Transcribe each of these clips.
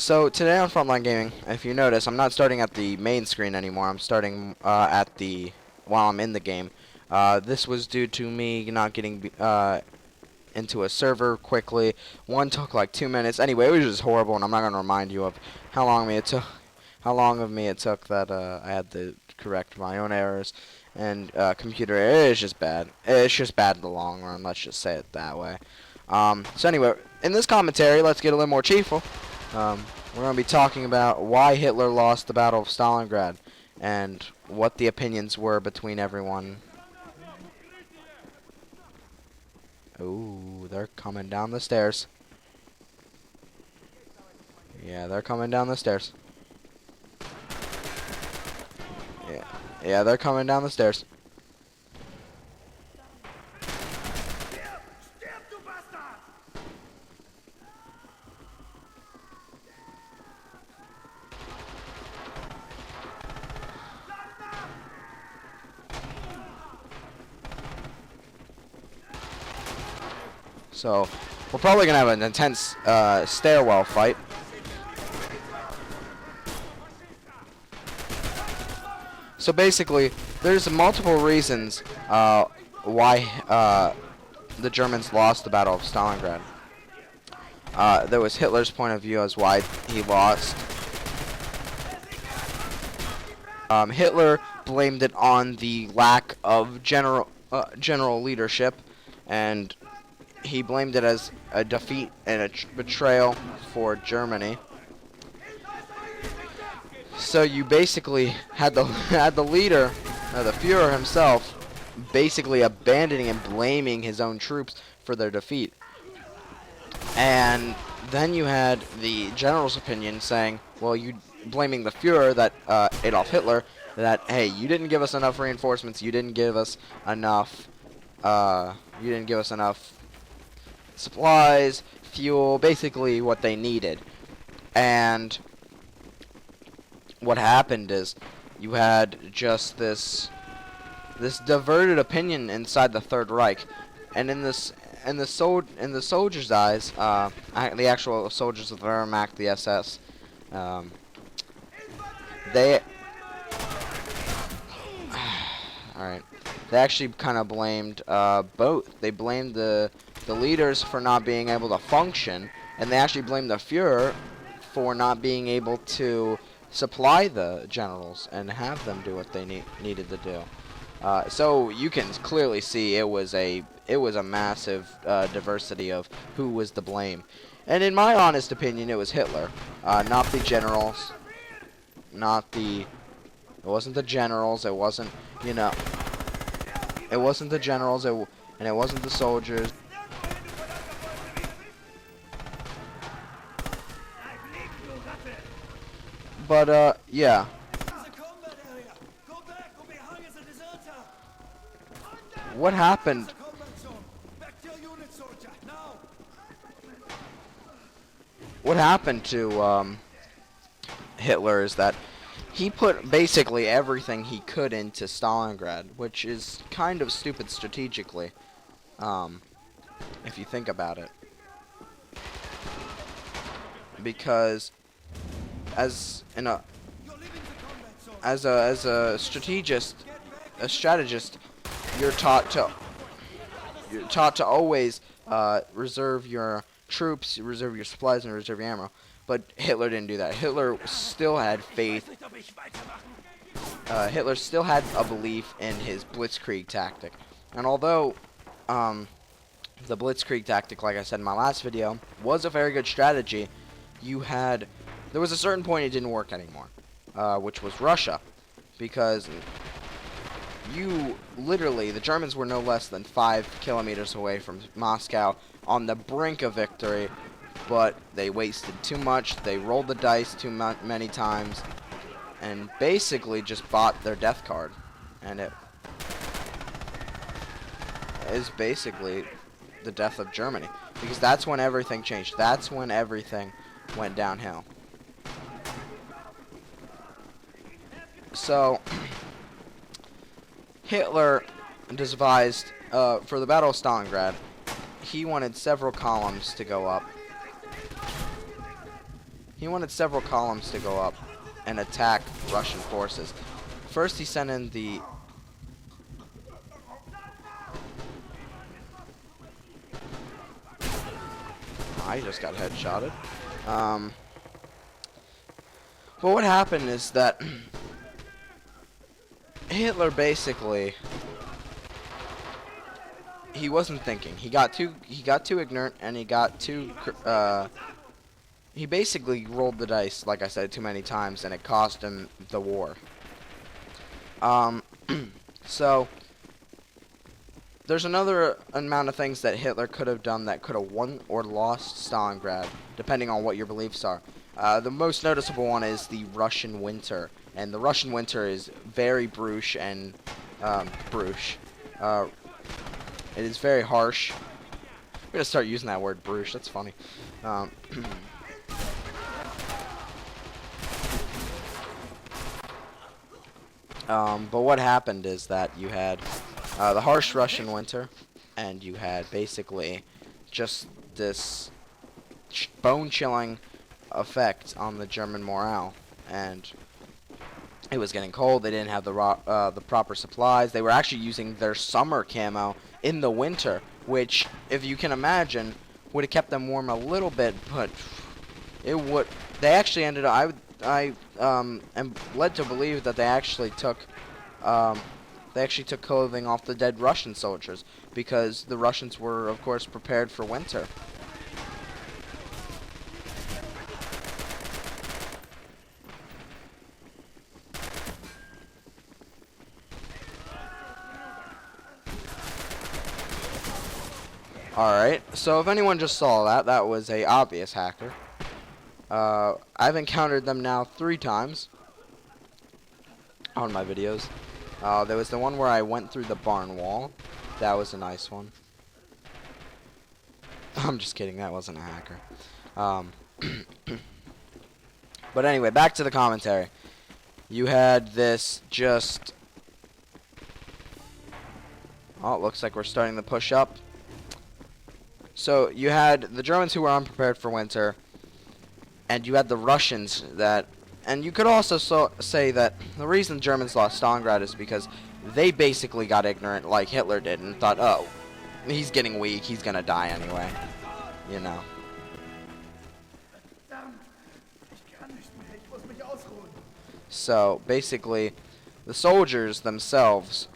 So today on Frontline Gaming, if you notice, I'm not starting at the main screen anymore. I'm starting while I'm in the game. This was due to me not getting into a server quickly. One took like 2 minutes. Anyway, it was just horrible, and I'm not gonna remind you of how long of me it took that I had to correct my own errors and computer error. It's just bad. It's just bad in the long run. Let's just say it that way. So anyway, in this commentary, let's get a little more cheerful. We're going to be talking about why Hitler lost the Battle of Stalingrad and what the opinions were between everyone. Ooh, they're coming down the stairs. Yeah, they're coming down the stairs. Yeah, they're coming down the stairs. So, we're probably going to have an intense stairwell fight. So basically, there's multiple reasons why the Germans lost the Battle of Stalingrad. There was Hitler's point of view as why he lost. Hitler blamed it on the lack of general leadership, and he blamed it as a defeat and a betrayal for Germany. So you basically had the leader, the Führer himself, basically abandoning and blaming his own troops for their defeat. And then you had the general's opinion saying, well, you blaming the Führer, that Adolf Hitler, that hey, you didn't give us enough reinforcements, you didn't give us enough supplies, fuel, basically what they needed. And what happened is you had just this diverted opinion inside the Third Reich, and in the soldiers' eyes, the actual soldiers of the Wehrmacht, the SS, they actually kind of blamed both. They blamed the leaders for not being able to function, and they actually blamed the Führer for not being able to supply the generals and have them do what they needed to do. So you can clearly see it was a massive diversity of who was to blame. And in my honest opinion, it was Hitler, not the generals, it wasn't the generals, it wasn't, it wasn't the generals, and it wasn't the soldiers. But, yeah. What happened? What happened to Hitler is that he put basically everything he could into Stalingrad, which is kind of stupid strategically, if you think about it. Because as a strategist, you're taught to always reserve your troops, reserve your supplies, and reserve your ammo. But Hitler didn't do that. Hitler still had faith. Hitler still had a belief in his blitzkrieg tactic. And although the blitzkrieg tactic, like I said in my last video, was a very good strategy, there was a certain point it didn't work anymore, which was Russia, because the Germans were no less than 5 kilometers away from Moscow on the brink of victory, but they wasted too much, they rolled the dice too many times, and basically just bought their death card. And it is basically the death of Germany, because that's when everything changed. That's when everything went downhill. So Hitler devised, for the Battle of he wanted several columns to go up. He he wanted several columns to go up and attack Russian forces. First, he sent in the... I just got headshotted. But what happened is that Hitler basically, he wasn't thinking. He got too ignorant, and he got too he basically rolled the dice, like I said, too many times, and it cost him the war. So there's another amount of things that Hitler could have done that could have won or lost Stalingrad, depending on what your beliefs are. The most noticeable one is the Russian winter, and the Russian winter is very brutish and it is very harsh. I'm gonna start using that word, brutish. That's funny. But what happened is that you had the harsh Russian winter, and you had basically just this bone-chilling effect on the German morale, and it was getting cold. They didn't have the proper supplies. They were actually using their summer camo in the winter, which, if you can imagine, would have kept them warm a little bit, but it would. They actually ended up. I am led to believe that they actually took clothing off the dead Russian soldiers, because the Russians were, of course, prepared for winter. Alright, so if anyone just saw that, that was a obvious hacker. I've encountered them now 3 times on my videos. There was the one where I went through the barn wall. That was a nice one. I'm just kidding, that wasn't a hacker. But anyway, back to the commentary. You had this just... Oh, it looks like we're starting to push up. So you had the Germans who were unprepared for winter, and you had the Russians that... And you could also say that the reason Germans lost Stalingrad is because they basically got ignorant like Hitler did and thought, oh, he's getting weak, he's gonna die anyway. You know. So basically, the soldiers themselves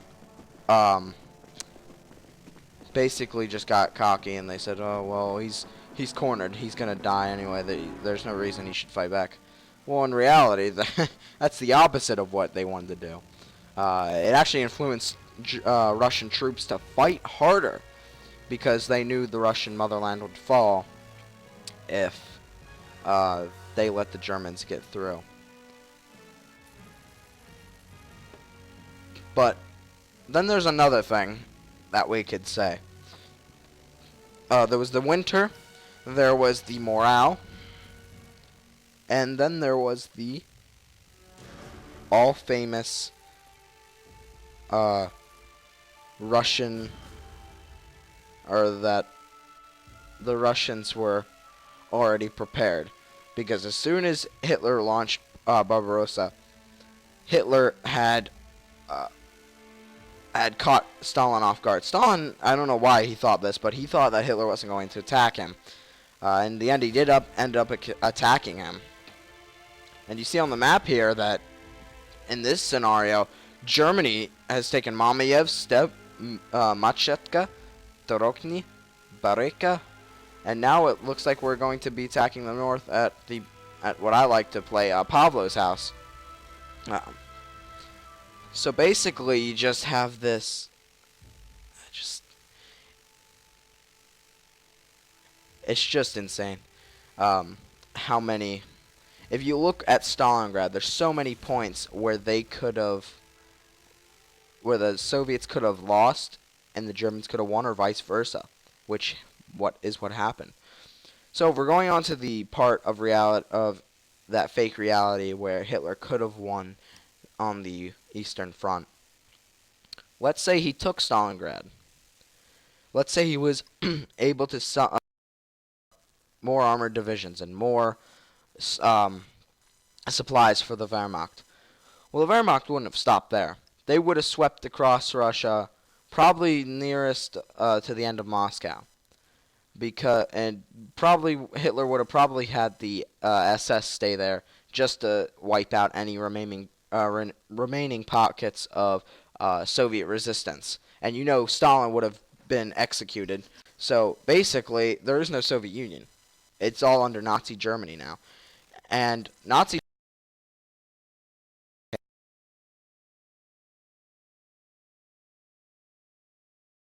basically just got cocky, and they said, oh, well, he's cornered, he's gonna die anyway, there's no reason he should fight back. Well, in reality, that's the opposite of what they wanted to do. It actually influenced Russian troops to fight harder, because they knew the Russian motherland would fall if they let the Germans get through. But then there's another thing that we could say. There was the winter, there was the morale, and then there was the all-famous Russian, or that the Russians were already prepared. Because as soon as Hitler launched Barbarossa, Hitler had caught Stalin off guard. Stalin, I don't know why he thought this, but he thought that Hitler wasn't going to attack him. In the end, he did end up attacking him. And you see on the map here that in this scenario, Germany has taken Mamayev, Stev, Machetka, Torokny, Bareka, and now it looks like we're going to be attacking the north at what I like to play Pavlo's house. So basically, you just have this. It's just insane. How many? If you look at Stalingrad, there's so many points where they could have, where the Soviets could have lost and the Germans could have won, or vice versa, which what happened. So we're going on to the part of reality, of that fake reality where Hitler could have won on the Eastern Front. Let's say he took Stalingrad. Let's say he was able to more armored divisions and more supplies for the Wehrmacht. Well, the Wehrmacht wouldn't have stopped there. They would have swept across Russia, probably nearest to the end of Moscow, and probably Hitler would have probably had the SS stay there just to wipe out any remaining pockets of Soviet resistance. And Stalin would have been executed. So basically, there is no Soviet Union. It's all under Nazi Germany now. And Nazi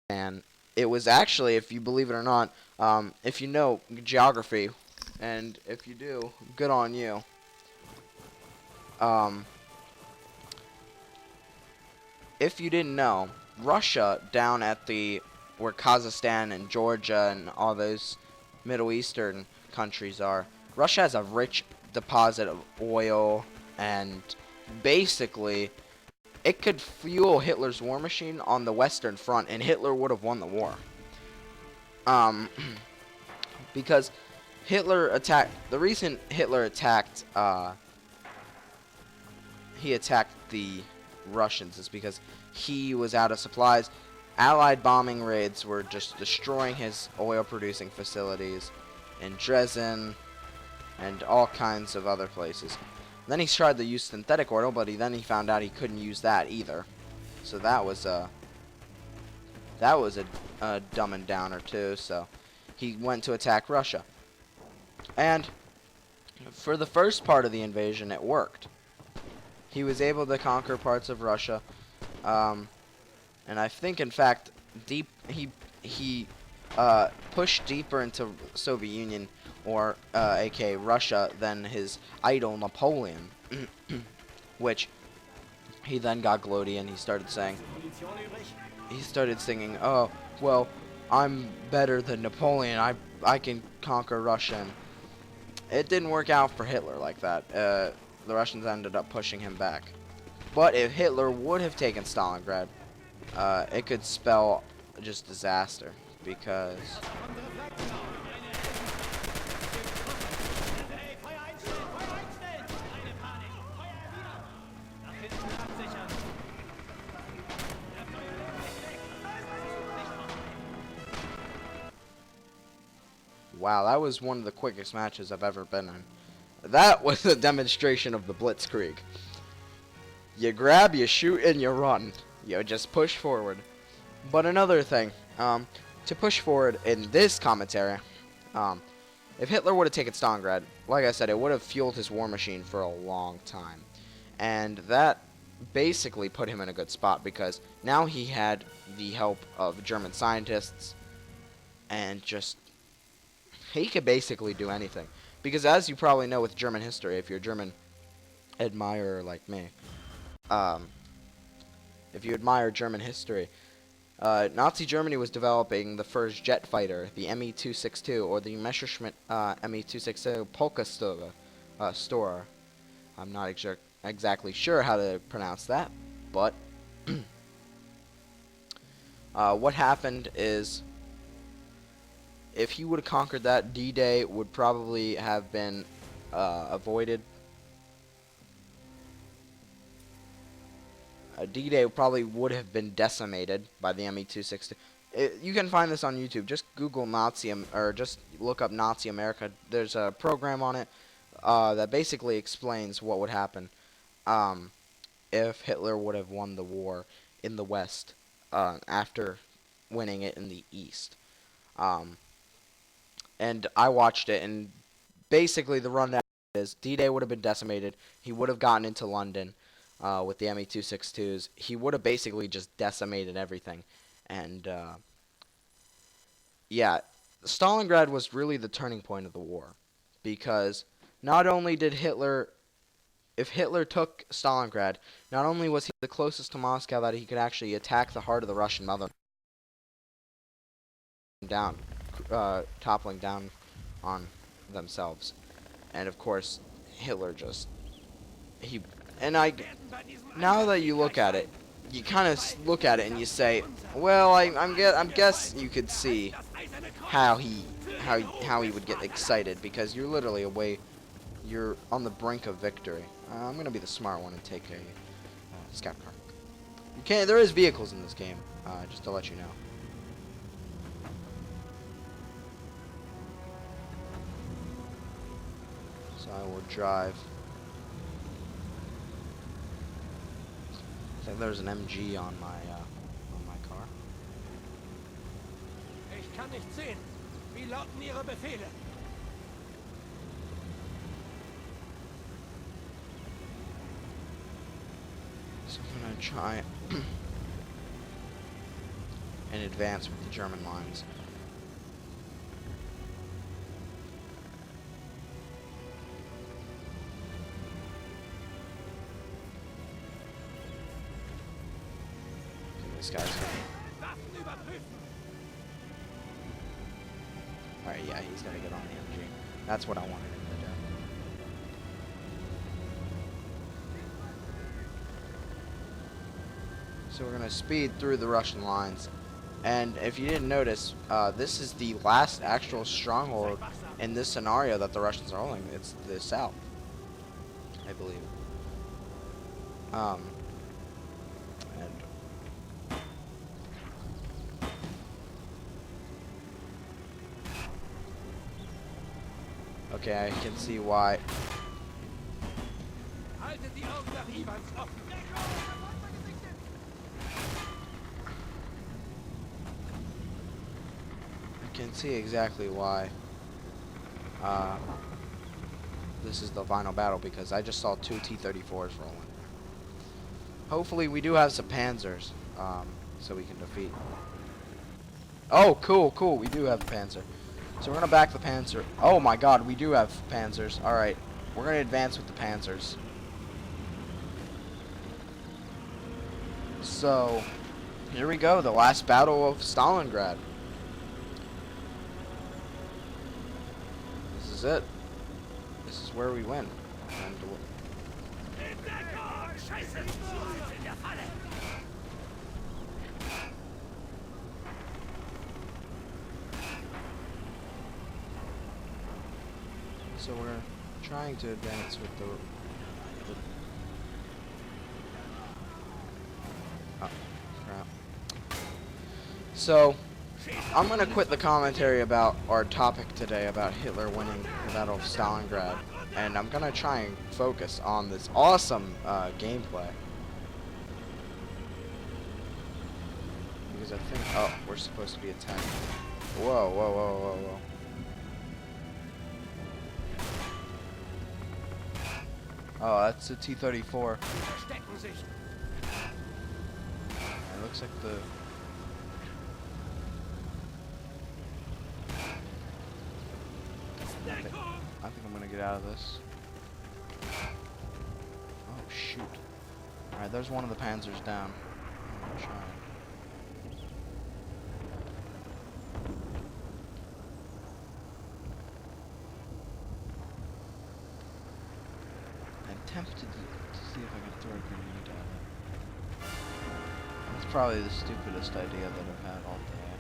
and it was actually, if you believe it or not, if you know geography, and if you do, good on you. If you didn't know, Russia down at where Kazakhstan and Georgia and all those Middle Eastern countries are, Russia has a rich deposit of oil, and basically it could fuel Hitler's war machine on the Western Front, and Hitler would have won the war. Because the reason Hitler attacked the Russians is because he was out of supplies. Allied bombing raids were just destroying his oil-producing facilities in Dresden and all kinds of other places. Then he tried to use synthetic oil, but then he found out he couldn't use that either. So that was a dumb and downer too. So he went to attack Russia, and for the first part of the invasion, it worked. He was able to conquer parts of Russia, and I think, in fact, he pushed deeper into Soviet Union, or aka Russia, than his idol Napoleon, which he then got gloaty and he started singing, "Oh, well, I'm better than Napoleon. I can conquer Russia." And it didn't work out for Hitler like that. The Russians ended up pushing him back. But if Hitler would have taken Stalingrad, it could spell just disaster, because wow, that was one of the quickest matches I've ever been in. That was a demonstration of the Blitzkrieg. You grab, you shoot, and you run. You just push forward. But another thing, to push forward in this commentary, if Hitler would have taken Stalingrad, like I said, it would have fueled his war machine for a long time. And that basically put him in a good spot, because now he had the help of German scientists, and he could basically do anything. Because as you probably know with German history, if you're a German admirer like me, if you admire German history, Nazi Germany was developing the first jet fighter, the Me-262, or the Messerschmitt Me-262 Polka Storer. I'm not exactly sure how to pronounce that, but what happened is, if he would have conquered that, D-Day would probably have been avoided. D-Day probably would have been decimated by the Me-262. You can find this on YouTube. Just Google Nazi, or just look up Nazi America. There's a program on it that basically explains what would happen if Hitler would have won the war in the West after winning it in the East. And I watched it, and basically the rundown is D-Day would have been decimated. He would have gotten into London with the Me-262s. He would have basically just decimated everything. And yeah, Stalingrad was really the turning point of the war, because not only did if Hitler took Stalingrad, not only was he the closest to Moscow that he could actually attack the heart of the Russian mother, toppling down on themselves. And of course, Hitler now that you look at it, you kind of look at it and you say, well, I'm guess you could see how he would get excited, because you're literally away you're on the brink of victory. I'm gonna be the smart one and take a scout car. You can't. There is vehicles in this game, just to let you know. So I will drive. I think there's an MG on my car. Ich kann nicht sehen. Wie lauten Ihre Befehle? So I'm gonna try and advance with the German lines. This guy's Waffen überprüfen. alright, yeah, he's gonna get on the MG. That's what I wanted him to do. So we're gonna speed through the Russian lines. And if you didn't notice, this is the last actual stronghold in this scenario that the Russians are holding. It's the south, I believe. And okay, I can see why. Haltet die Augen nach Iwans offen. I can see exactly why this is the final battle, because I just saw 2 T-34s rolling. Hopefully we do have some panzers, so we can defeat. Oh, cool, cool, we do have the panzer. So we're gonna back the panzer. Oh my god, we do have panzers. Alright, we're gonna advance with the panzers. So, here we go, the last battle of Stalingrad. This is it. This is where we win. And so we're trying to advance with the oh, crap. So I'm gonna quit the commentary about our topic today about Hitler winning the Battle of Stalingrad, and I'm gonna try and focus on this awesome gameplay. Because I think, oh, we're supposed to be attacked. Whoa, whoa, whoa, whoa, whoa. Oh, that's a T-34. Verstecken sich. It looks like the... I think I'm gonna get out of this. Oh, shoot. Alright, there's one of the panzers down. I'm gonna try. I'm tempted to see if I can throw a grenade at it. That's probably the stupidest idea that I've had all day.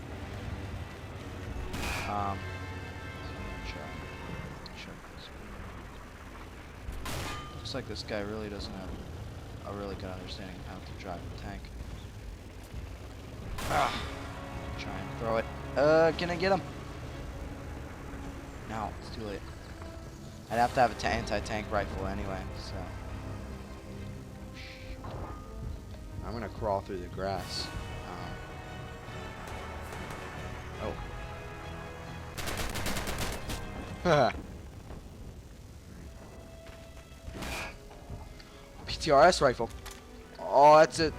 So I'm gonna try. Looks like this guy really doesn't have a really good understanding of how to drive a tank. Try and throw it. Can I get him? No, it's too late. I'd have to have an anti-tank rifle anyway, so. I'm gonna crawl through the grass. Oh. PTRS rifle. Oh, that's it.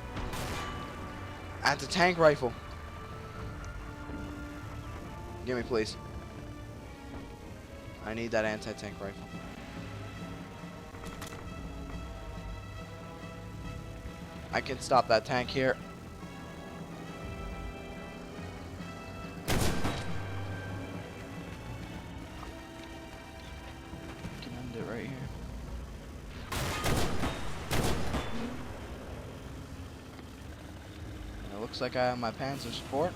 That's a tank rifle. Give me, please. I need that anti-tank rifle. I can stop that tank here. I can end it right here. And it looks like I have my panzer support.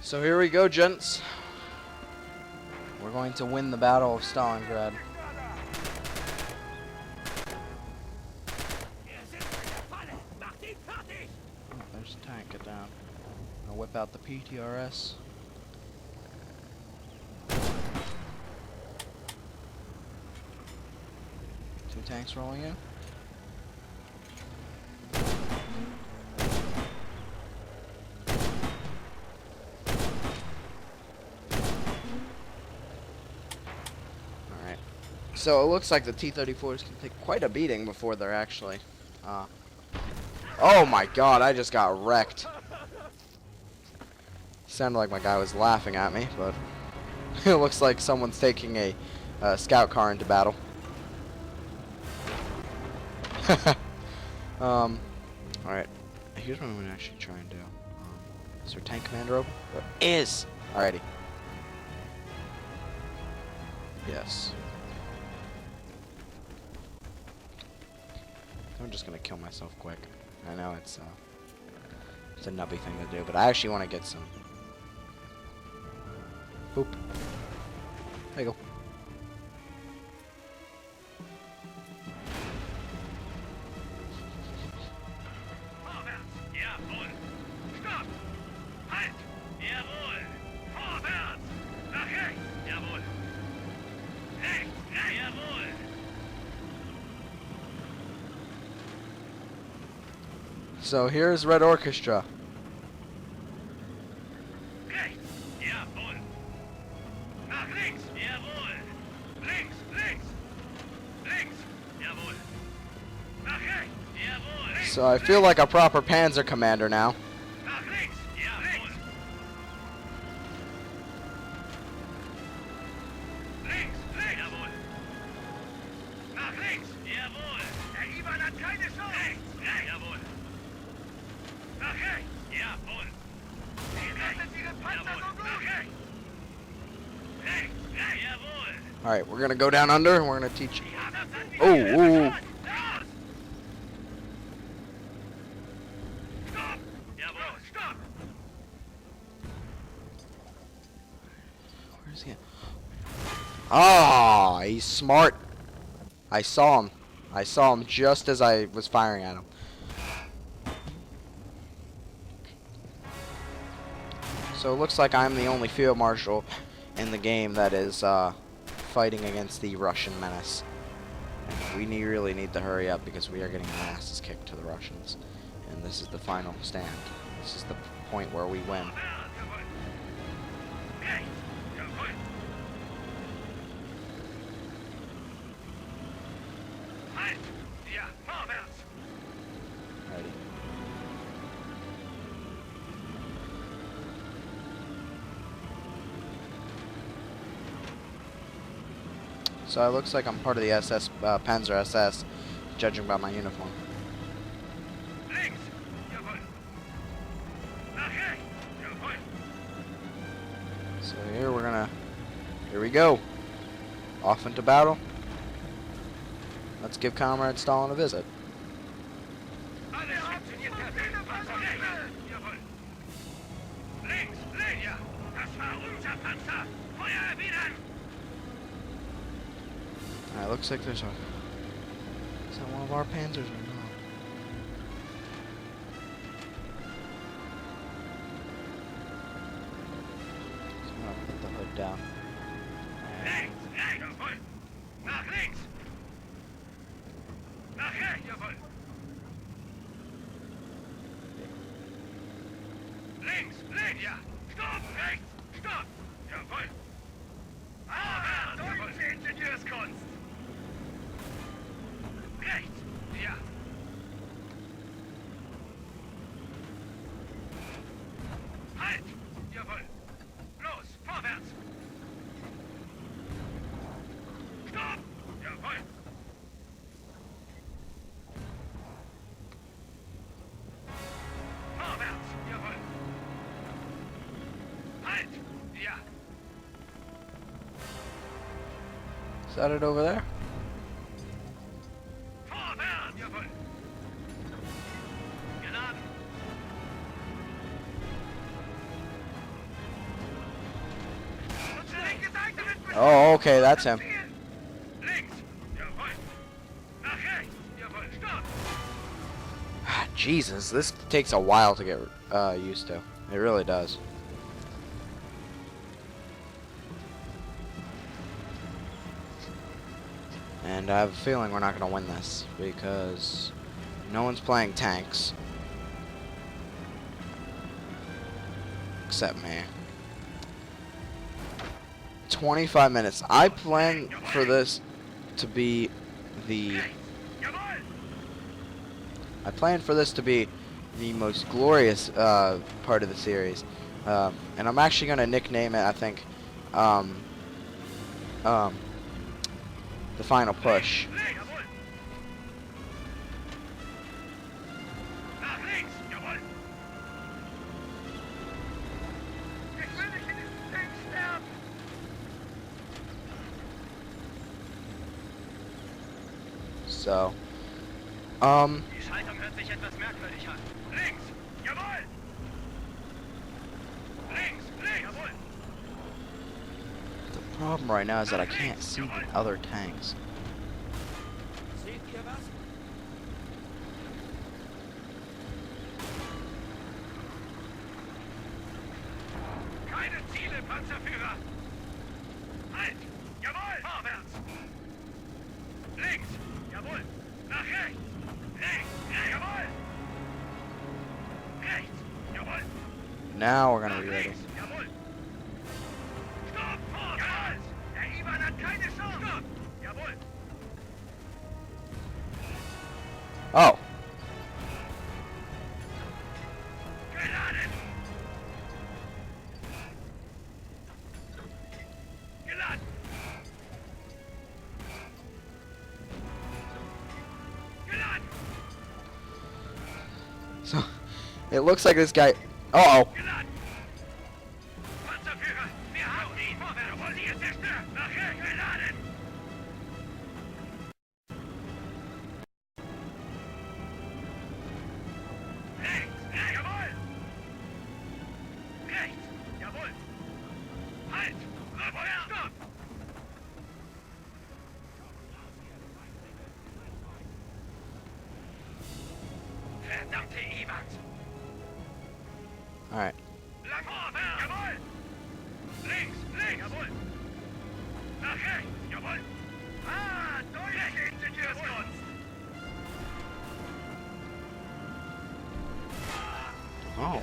So here we go, gents. We're going to win the Battle of Stalingrad. Oh, there's a tank. Get down. I'll whip out the PTRS. Two tanks rolling in. Alright. So it looks like the T-34s can take quite a beating before they're actually... Oh my god, I just got wrecked. Sounded like my guy was laughing at me, but... it looks like someone's taking a scout car into battle. Alright. Here's what I'm going to actually try and do. Is there a tank commander open? There is! Alrighty. Yes. I'm just going to kill myself quick. I know it's a nubby thing to do, but I actually want to get some. Boop. There you go. So here's Red Orchestra. So I feel like a proper Panzer commander now. Alright, we're gonna go down under and we're gonna teach. Oh, ooh. Where's he at? Ah, he's smart. I saw him. I saw him just as I was firing at him. So it looks like I'm the only field marshal in the game that is fighting against the Russian menace. And we really need to hurry up because we are getting our asses kicked to the Russians. And this is the final stand. This is the point where we win. Ready. So it looks like I'm part of the SS, Panzer SS, judging by my uniform. So here we go. Off into battle. Let's give Comrade Stalin a visit. Alright, looks like there's a... Is that one of our Panzers or not? So I'm gonna put the hood down. Is that it over there? Oh, okay, that's him. Links. Jawohl. Nach rechts. Jawohl. Stopp. Jesus, this takes a while to get used to. It really does. And I have a feeling we're not going to win this because no one's playing tanks. Except me. 25 minutes. I plan for this to be the... I plan for this to be the most glorious part of the series. And I'm actually going to nickname it, I think, the final push. So, Die Schaltung hört sich etwas merkwürdig an. Links! Jawohl! Links! Links! Jawohl! the problem right now is that I can't see the other tanks. Seht ihr was? Keine Ziele, Panzerführer! Halt! Jawohl! Vorwärts! Links! Jawohl! Nach rechts! Rechts! Jawohl! Rechts! Jawohl! Now we're gonna be ready. Jawohl! Stopp! Vorwärts! Der Ivan hat keine Chance! Stopp! Jawohl! Oh, Geladen! Geladen! Geladen! so it looks like this guy. Uh oh. Geladen! Panzerführer, wir haben ihn! Vorwärts! Jawohl, Sie ist zerstört! Nach rechts! Geladen! Rechts! Jawohl! Rechts! Jawohl! Halt! Rückwärts! Stopp! Verdammte Ivans! All right. Lang vorwärts! Jawohl! Links! Links! Jawohl! Nach rechts! Jawohl! Ah, deutsche Ingenieurskunst! Oh.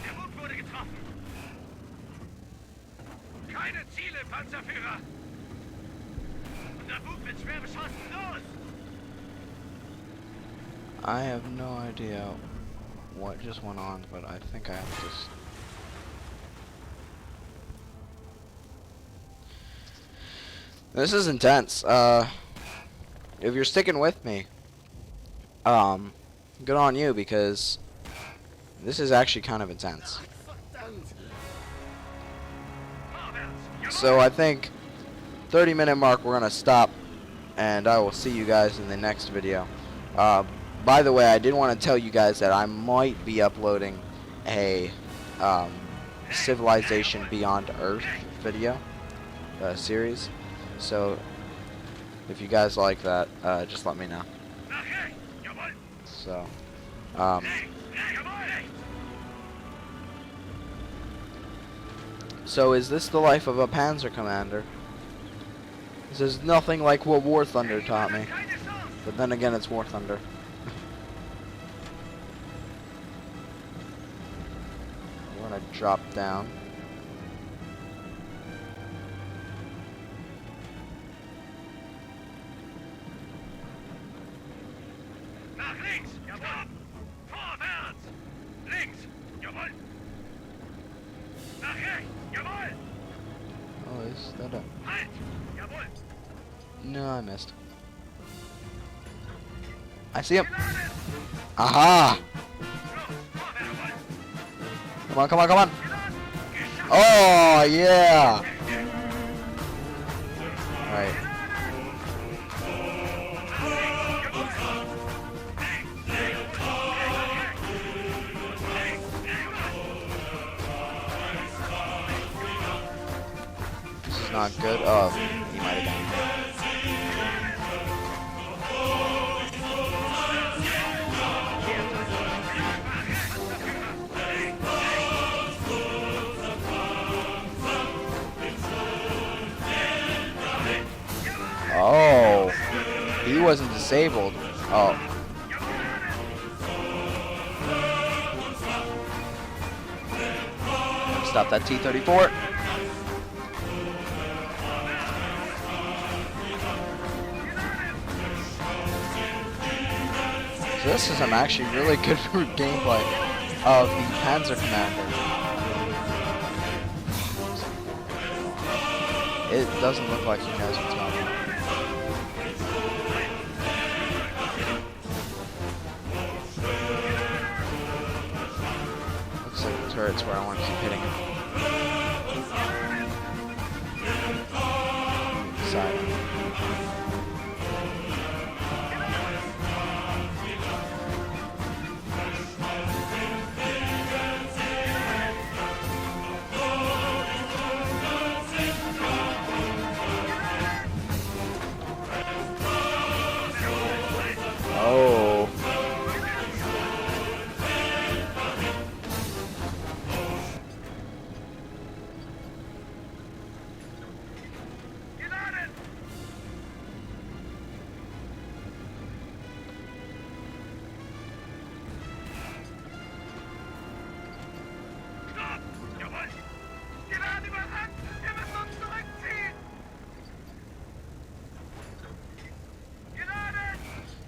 Der Bug wurde getroffen! Keine Ziele, Panzerführer! Unser Bug wird schwer beschossen! Los! I have no idea what just went on, but I think I have to. This is intense. If you're sticking with me, good on you because this is actually kind of intense. So I think 30-minute mark we're gonna stop, and I will see you guys in the next video. By the way, I did want to tell you guys that I might be uploading a Civilization Beyond Earth video series. So if you guys like that, just let me know. So, so is this the life of a Panzer Commander? This is nothing like what War Thunder taught me. But then again, it's War Thunder. We're gonna drop down. Nach links! Jawohl! Vorwärts! Links! Jawohl! Nach rechts! Jawohl! Oh, is that a... Halt! Jawohl! No, I missed. I see him. Aha! Come on, come on, come on. Oh, yeah. All right. not good. Oh, he might have gotten hit. Oh, he wasn't disabled. Oh. Stop that T-34. So this is some actually really good gameplay of the Panzer Commander. It doesn't look like he knows what's going on. Looks like the turret's where I want to keep hitting him. Side. Oh.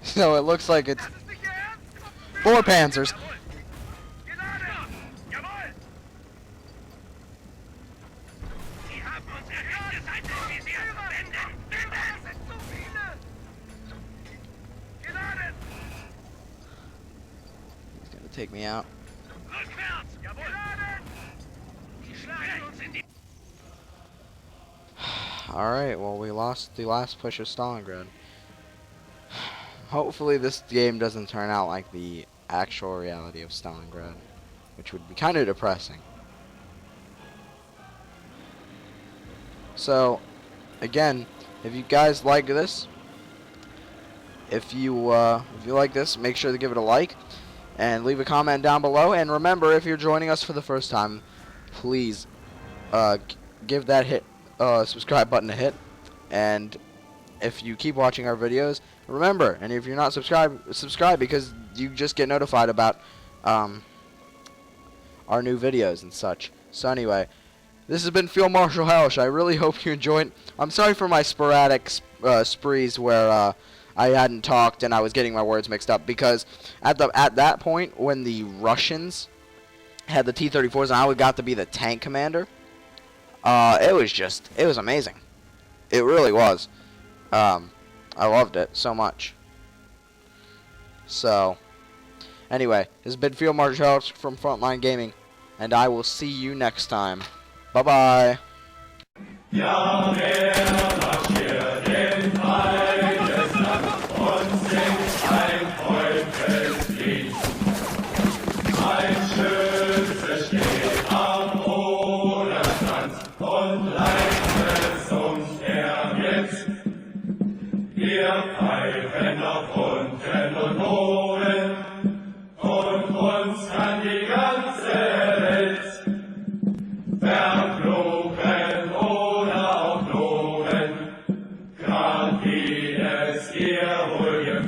So it looks like it's 4 Panzers. He's gonna take me out. Alright, well, we lost the last push of Stalingrad. Hopefully this game doesn't turn out like the actual reality of Stalingrad, which would be kind of depressing. So, again, if you guys like this, if you like this, make sure to give it a like and leave a comment down below. And remember, if you're joining us for the first time, please give that subscribe button a hit. And if you keep watching our videos, remember, and if you're not subscribe because you just get notified about our new videos and such. So anyway, this has been Field Marshal Hellish. I really hope you enjoyed. I'm sorry for my sporadic sprees where I hadn't talked and I was getting my words mixed up, because at that point when the Russians had the T-34s and I got to be the tank commander, it was amazing. It really was. I loved it so much. So, anyway, this has been Field Marshal Hellish from Frontline Gaming, and I will see you next time. Bye-bye. Ja, wer marschiert im Feindesland und singt ein Teufelslied. Ein Schütze steht am Oderstand und leise summt Blitz. Wir pfeifen nach unten und oben, und uns kann die ganze Welt verfluchen oder auch loben, grad wie es ihr wohl gefällt.